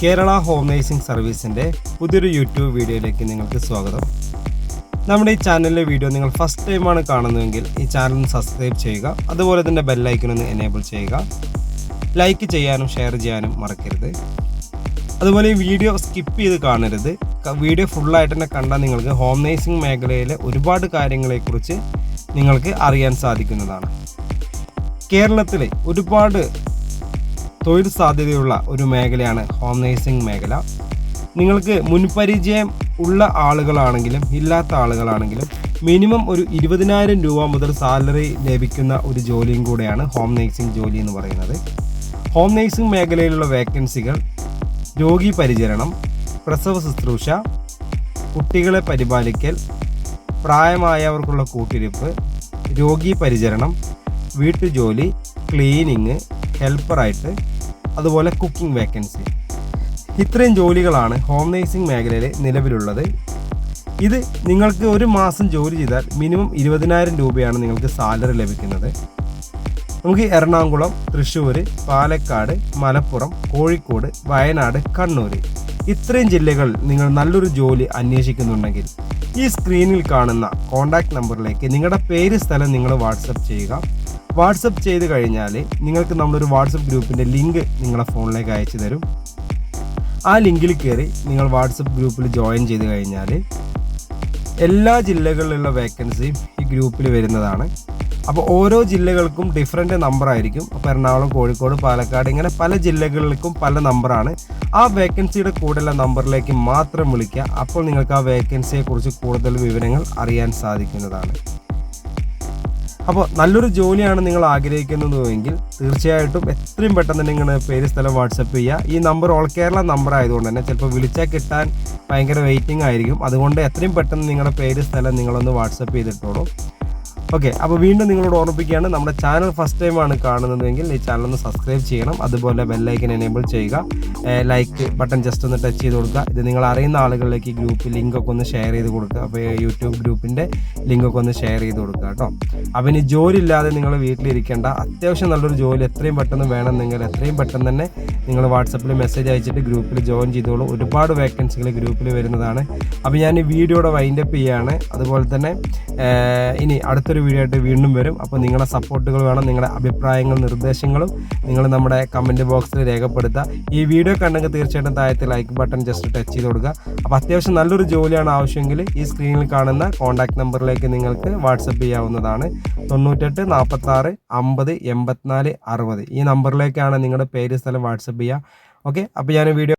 Kerala home nursing സർവീസിൻ്റെ പുതിയൊരു YouTube വീഡിയോയിലേക്ക് നിങ്ങൾക്ക് സ്വാഗതം. നമ്മുടെ ഈ ചാനലിലെ വീഡിയോ നിങ്ങൾ ഫസ്റ്റ് ടൈമാണ് കാണുന്നതെങ്കിൽ ഈ ചാനൽ ഒന്ന് സബ്സ്ക്രൈബ് ചെയ്യുക. അതുപോലെ തന്നെ ബെല്ലൈക്കൺ ഒന്ന് എനേബിൾ ചെയ്യുക. ലൈക്ക് ചെയ്യാനും ഷെയർ ചെയ്യാനും മറക്കരുത്. അതുപോലെ ഈ വീഡിയോ സ്കിപ്പ് ചെയ്ത് കാണരുത്. വീഡിയോ ഫുള്ളായിട്ട് തന്നെ കണ്ടാൽ നിങ്ങൾക്ക് ഹോം നേഴ്സിംഗ് മേഖലയിലെ ഒരുപാട് കാര്യങ്ങളെക്കുറിച്ച് നിങ്ങൾക്ക് അറിയാൻ സാധിക്കുന്നതാണ്. കേരളത്തിലെ ഒരുപാട് തൊഴിൽ സാധ്യതയുള്ള ഒരു മേഖലയാണ് ഹോം നേഴ്സിംഗ് മേഖല. നിങ്ങൾക്ക് മുൻപരിചയം ഉള്ള ആളുകളാണെങ്കിലും ഇല്ലാത്ത ആളുകളാണെങ്കിലും മിനിമം ഒരു 20,000 രൂപ മുതൽ സാലറി ലഭിക്കുന്ന ഒരു ജോലിയും കൂടെയാണ് ഹോം നേഴ്സിംഗ് ജോലി എന്ന് പറയുന്നത്. ഹോം നേഴ്സിംഗ് മേഖലയിലുള്ള വേക്കൻസികൾ രോഗി പരിചരണം, പ്രസവ ശുശ്രൂഷ, കുട്ടികളെ പരിപാലിക്കൽ, പ്രായമായവർക്കുള്ള കൂട്ടിരിപ്പ്, രോഗി പരിചരണം, വീട്ടുജോലി, ക്ലീനിങ്, ഹെൽപ്പറായിട്ട്, അതുപോലെ കുക്കിംഗ് വേക്കൻസി. ഇത്രയും ജോലികളാണ് ഹോം നേഴ്സിംഗ് മേഖലയിൽ നിലവിലുള്ളത്. ഇത് നിങ്ങൾക്ക് ഒരു മാസം ജോലി ചെയ്താൽ മിനിമം 20,000 രൂപയാണ് നിങ്ങൾക്ക് സാലറി ലഭിക്കുന്നത്. നമുക്ക് എറണാകുളം, തൃശ്ശൂർ, പാലക്കാട്, മലപ്പുറം, കോഴിക്കോട്, വയനാട്, കണ്ണൂർ ഇത്രയും ജില്ലകളിൽ നിങ്ങൾ നല്ലൊരു ജോലി അന്വേഷിക്കുന്നുണ്ടെങ്കിൽ ഈ സ്ക്രീനിൽ കാണുന്ന കോൺടാക്റ്റ് നമ്പറിലേക്ക് നിങ്ങളുടെ പേര്, സ്ഥലം നിങ്ങൾ വാട്സപ്പ് ചെയ്യുക. വാട്സപ്പ് ചെയ്ത് കഴിഞ്ഞാൽ നിങ്ങൾക്ക് നമ്മളൊരു വാട്സപ്പ് ഗ്രൂപ്പിൻ്റെ ലിങ്ക് നിങ്ങളുടെ ഫോണിലേക്ക് അയച്ചു തരും. ആ ലിങ്കിൽ കയറി നിങ്ങൾ വാട്സപ്പ് ഗ്രൂപ്പിൽ ജോയിൻ ചെയ്ത് കഴിഞ്ഞാൽ എല്ലാ ജില്ലകളിലുള്ള വേക്കൻസിയും ഈ ഗ്രൂപ്പിൽ വരുന്നതാണ്. അപ്പോൾ ഓരോ ജില്ലകൾക്കും ഡിഫറെൻ്റ് നമ്പർ ആയിരിക്കും. അപ്പോൾ എറണാകുളം, കോഴിക്കോട്, പാലക്കാട് ഇങ്ങനെ പല ജില്ലകൾക്കും പല നമ്പറാണ്. ആ വേക്കൻസിയുടെ കൂടെയുള്ള നമ്പറിലേക്ക് മാത്രം വിളിക്കുക. അപ്പോൾ നിങ്ങൾക്ക് ആ വേക്കൻസിയെക്കുറിച്ച് കൂടുതൽ വിവരങ്ങൾ അറിയാൻ സാധിക്കുന്നതാണ്. അപ്പോൾ നല്ലൊരു ജോലിയാണ് നിങ്ങൾ ആഗ്രഹിക്കുന്നതെങ്കിൽ തീർച്ചയായിട്ടും എത്രയും പെട്ടെന്ന് നിങ്ങളുടെ പേര്, സ്ഥലം വാട്സപ്പ് ചെയ്യുക. ഈ നമ്പർ ഓൾ കേരള നമ്പർ ആയതുകൊണ്ട് തന്നെ ചിലപ്പോൾ വിളിച്ചാൽ കിട്ടാൻ ഭയങ്കര വെയിറ്റിംഗ് ആയിരിക്കും. അതുകൊണ്ട് എത്രയും പെട്ടെന്ന് നിങ്ങളുടെ പേര്, സ്ഥലം നിങ്ങളൊന്ന് വാട്സപ്പ് ചെയ്തിട്ടോളൂ. ഓക്കെ, അപ്പോൾ വീണ്ടും നിങ്ങളോട് ഓർമ്മിപ്പിക്കുകയാണ്, നമ്മുടെ ചാനൽ ഫസ്റ്റ് ടൈമാണ് കാണുന്നതെങ്കിൽ ഈ ചാനൽ ഒന്ന് സബ്സ്ക്രൈബ് ചെയ്യണം. അതുപോലെ ബെല്ലൈക്കൻ എനേബിൾ ചെയ്യുക. ലൈക്ക് ബട്ടൺ ജസ്റ്റ് ഒന്ന് ടച്ച് ചെയ്ത് കൊടുക്കുക. ഇത് നിങ്ങൾ അറിയുന്ന ആളുകളിലേക്ക് ഈ ഗ്രൂപ്പ് ലിങ്കൊക്കെ ഒന്ന് ഷെയർ ചെയ്ത് കൊടുക്കുക. അപ്പോൾ യൂട്യൂബ് ഗ്രൂപ്പിൻ്റെ ലിങ്കൊക്കെ ഒന്ന് ഷെയർ ചെയ്ത് കൊടുക്കുക കേട്ടോ. അപ്പോൾ ഇനി ജോലി ഇല്ലാതെ നിങ്ങൾ വീട്ടിലിരിക്കേണ്ട, അത്യാവശ്യം നല്ലൊരു ജോലി എത്രയും പെട്ടെന്ന് വേണമെന്നെങ്കിൽ എത്രയും പെട്ടെന്ന് തന്നെ നിങ്ങൾ വാട്സപ്പിൽ മെസ്സേജ് അയച്ചിട്ട് ഗ്രൂപ്പിൽ ജോയിൻ ചെയ്തോളൂ. ഒരുപാട് വേക്കൻസികൾ ഗ്രൂപ്പിൽ വരുന്നതാണ്. അപ്പോൾ ഞാൻ ഈ വീഡിയോയുടെ വൈൻഡപ്പ് ചെയ്യുകയാണ്. അതുപോലെ തന്നെ ഇനി അടുത്തൊരു വീഡിയോ ആയിട്ട് വീണ്ടും വരും. അപ്പോൾ നിങ്ങളുടെ സപ്പോർട്ടുകൾ വേണം, നിങ്ങളുടെ അഭിപ്രായങ്ങളും നിർദ്ദേശങ്ങളും നിങ്ങൾ നമ്മുടെ കമൻറ്റ് ബോക്സിൽ രേഖപ്പെടുത്തുക. ഈ വീഡിയോ കണ്ടെങ്കിൽ തീർച്ചയായിട്ടും താഴത്തെ ലൈക്ക് ബട്ടൺ ജസ്റ്റ് ടച്ച് ചെയ്ത് കൊടുക്കുക. അപ്പോൾ അത്യാവശ്യം നല്ലൊരു ജോലിയാണ് ആവശ്യമെങ്കിൽ ഈ സ്ക്രീനിൽ കാണുന്ന കോൺടാക്ട് നമ്പറിലേക്ക് നിങ്ങൾക്ക് വാട്സപ്പ് ചെയ്യാവുന്നതാണ്. 98 46 50 84 60 ഈ നമ്പറിലേക്കാണ് നിങ്ങളുടെ പേര്, സ്ഥലം വാട്സപ്പ് ചെയ്യുക. ഓക്കെ, അപ്പോൾ ഞാൻ വീഡിയോ